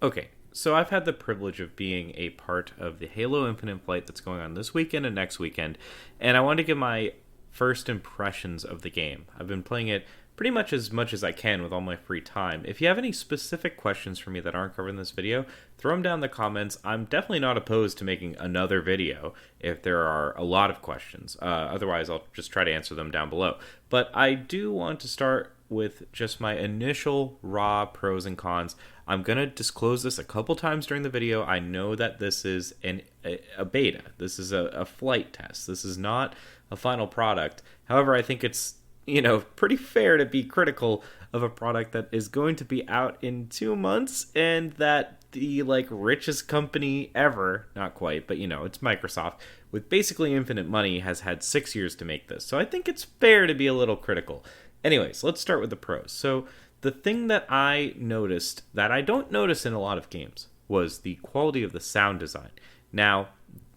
Okay, so I've had the privilege of being a part of the Halo Infinite flight that's going on this weekend and next weekend, and I want to give my first impressions of the game. I've been playing it pretty much as I can with all my free time. If you have any specific questions for me that aren't covered in this video, throw them down in the comments. I'm definitely not opposed to making another video if there are a lot of questions. Otherwise, I'll just try to answer them down below. But I do want to start with just my initial raw pros and cons. I'm going to disclose this a couple times during the video. I know that this is a beta. This is a flight test. This is not a final product. However, I think it's, pretty fair to be critical of a product that is going to be out in 2 months and that the richest company ever, not quite, but it's Microsoft, with basically infinite money, has had 6 years to make this. So I think it's fair to be a little critical. Anyways, let's start with the pros. So the thing that I noticed that I don't notice in a lot of games was the quality of the sound design. Now,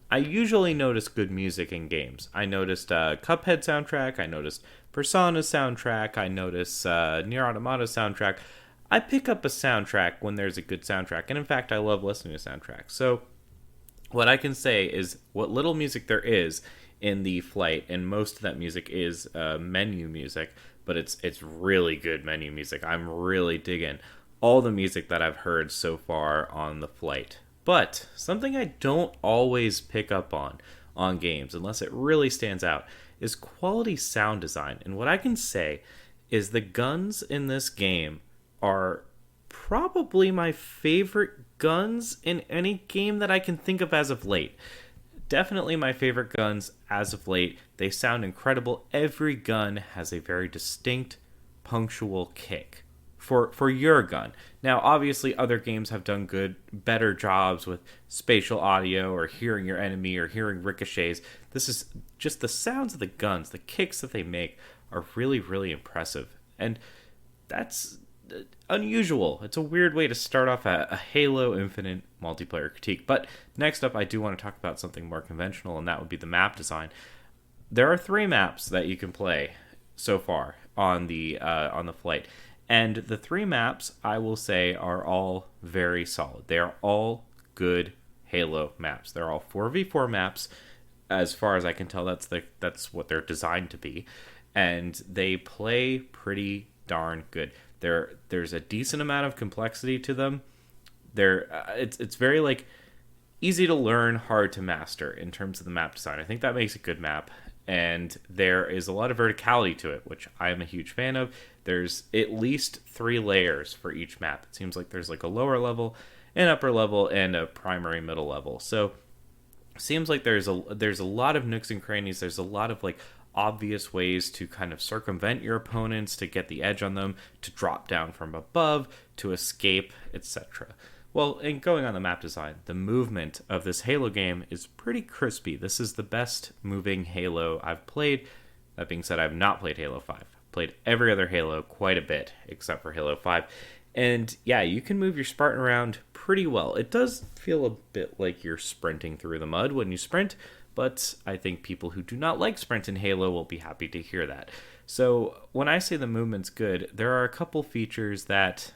I usually notice good music in games. I noticed Cuphead soundtrack, I noticed Persona soundtrack, I notice Nier Automata soundtrack. I pick up a soundtrack when there's a good soundtrack, and in fact, I love listening to soundtracks. So what I can say is what little music there is in the flight, and most of that music is menu music, but it's really good menu music. I'm really digging all the music that I've heard so far on the flight. But something I don't always pick up on games, unless it really stands out, is quality sound design. And what I can say is the guns in this game are probably my favorite guns in any game that I can think of as of late. Definitely my favorite guns as of late. They sound incredible. Every gun has a very distinct, punctual kick for your gun. Now, obviously, other games have done better jobs with spatial audio or hearing your enemy or hearing ricochets. This is just the sounds of the guns, the kicks that they make are really, really impressive. And that's unusual. It's a weird way to start off a Halo Infinite multiplayer critique. But next up, I do want to talk about something more conventional, and that would be the map design. There are 3 maps that you can play so far on the flight, and the 3 maps I will say are all very solid. They are all good Halo maps. They're all 4v4 maps, as far as I can tell. That's what they're designed to be, and they play pretty darn good. There's a decent amount of complexity to them. It's very easy to learn, hard to master in terms of the map design. I think that makes a good map, and there is a lot of verticality to it, which I am a huge fan of. There's at least 3 layers for each map. It seems like there's a lower level, an upper level, and a primary middle level. So it seems like there's a lot of nooks and crannies. There's a lot of obvious ways to kind of circumvent your opponents, to get the edge on them, to drop down from above, to escape, etc. Well, in going on the map design, the movement of this Halo game is pretty crispy. This is the best moving Halo I've played. That being said, I've not played Halo 5. Played every other Halo quite a bit, except for Halo 5. And yeah, you can move your Spartan around pretty well. It does feel a bit like you're sprinting through the mud when you sprint, but I think people who do not like sprint in Halo will be happy to hear that. So when I say the movement's good, there are a couple features that,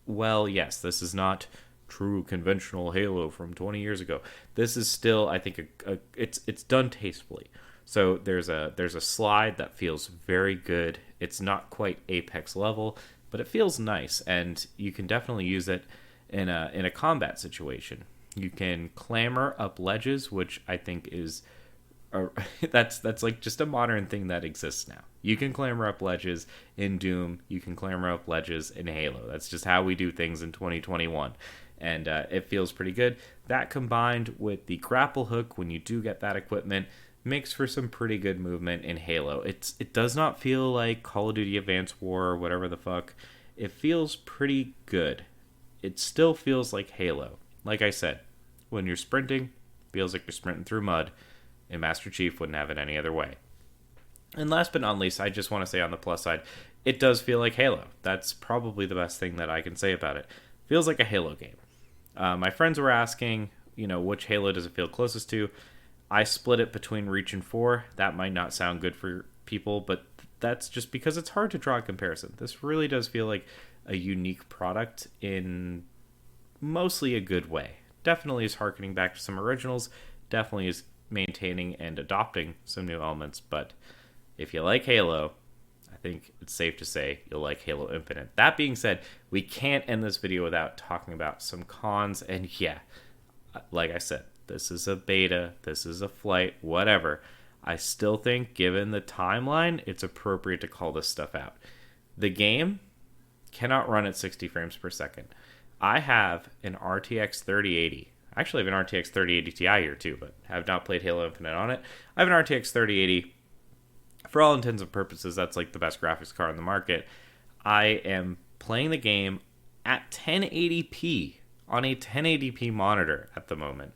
well, yes, this is not true conventional Halo from 20 years ago. This is still, I think, it's done tastefully. So there's a slide that feels very good. It's not quite Apex level, but it feels nice, and you can definitely use it in a combat situation. You can clamber up ledges, which I think is that's just a modern thing that exists now. You can clamber up ledges in Doom. You can clamber up ledges in Halo. That's just how we do things in 2021, and it feels pretty good. That combined with the grapple hook, when you do get that equipment, makes for some pretty good movement in Halo. It does not feel like Call of Duty Advanced War or whatever the fuck. It feels pretty good. It still feels like Halo. Like I said, when you're sprinting, feels like you're sprinting through mud, and Master Chief wouldn't have it any other way. And last but not least, I just want to say on the plus side, it does feel like Halo. That's probably the best thing that I can say about it. Feels like a Halo game. My friends were asking, which Halo does it feel closest to? I split it between Reach and 4. That might not sound good for people, but that's just because it's hard to draw a comparison. This really does feel like a unique product in mostly a good way. Definitely is harkening back to some originals, definitely is maintaining and adopting some new elements, but if you like Halo, I think it's safe to say you'll like Halo Infinite. That being said, we can't end this video without talking about some cons, and yeah, like I said, this is a beta, this is a flight, whatever. I still think, given the timeline, it's appropriate to call this stuff out. The game cannot run at 60 frames per second. I have an RTX 3080. I actually have an RTX 3080 Ti here too, but have not played Halo Infinite on it. I have an RTX 3080. For all intents and purposes, that's like the best graphics card on the market. I am playing the game at 1080p on a 1080p monitor at the moment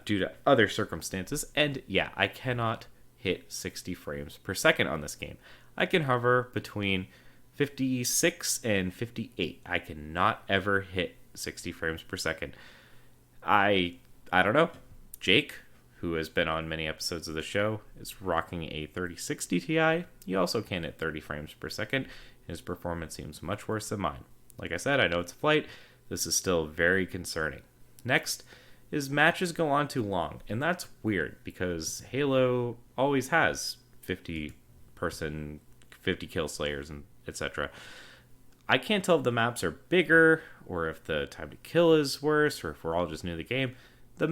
due to other circumstances. And yeah, I cannot hit 60 frames per second on this game. I can hover between 56 and 58. I cannot ever hit 60 frames per second. I don't know. Jake, who has been on many episodes of the show, is rocking a 3060 Ti. He also can hit 30 frames per second. His performance seems much worse than mine. Like I said, I know it's a flight. This is still very concerning. Next is matches go on too long, and that's weird because Halo always has 50 kill slayers and etc. I can't tell if the maps are bigger or if the time to kill is worse or if we're all just new to the game. The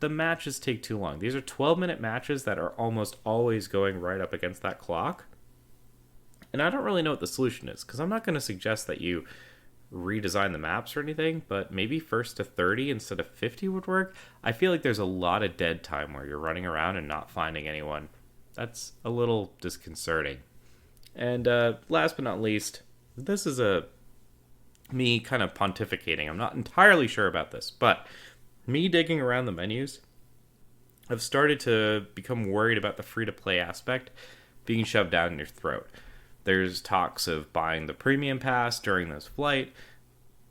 matches take too long. These are 12-minute matches that are almost always going right up against that clock. And I don't really know what the solution is, because I'm not going to suggest that you redesign the maps or anything, but maybe first to 30 instead of 50 would work. I feel like there's a lot of dead time where you're running around and not finding anyone. That's a little disconcerting. And last but not least, this is me kind of pontificating. I'm not entirely sure about this, but me digging around the menus, I've started to become worried about the free-to-play aspect being shoved down your throat. There's talks of buying the premium pass during this flight.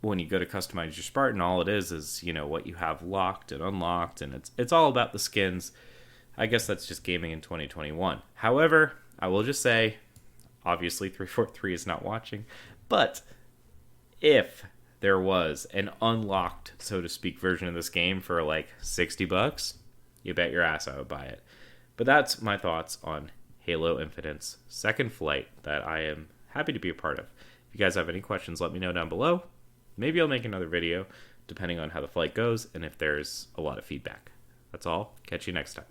When you go to customize your Spartan, all it is what you have locked and unlocked, and it's all about the skins. I guess that's just gaming in 2021. However, I will just say, obviously 343 is not watching, but if there was an unlocked, so to speak, version of this game for like $60, you bet your ass I would buy it. But that's my thoughts on Halo Infinite's second flight that I am happy to be a part of. If you guys have any questions, let me know down below. Maybe I'll make another video depending on how the flight goes and if there's a lot of feedback. That's all. Catch you next time.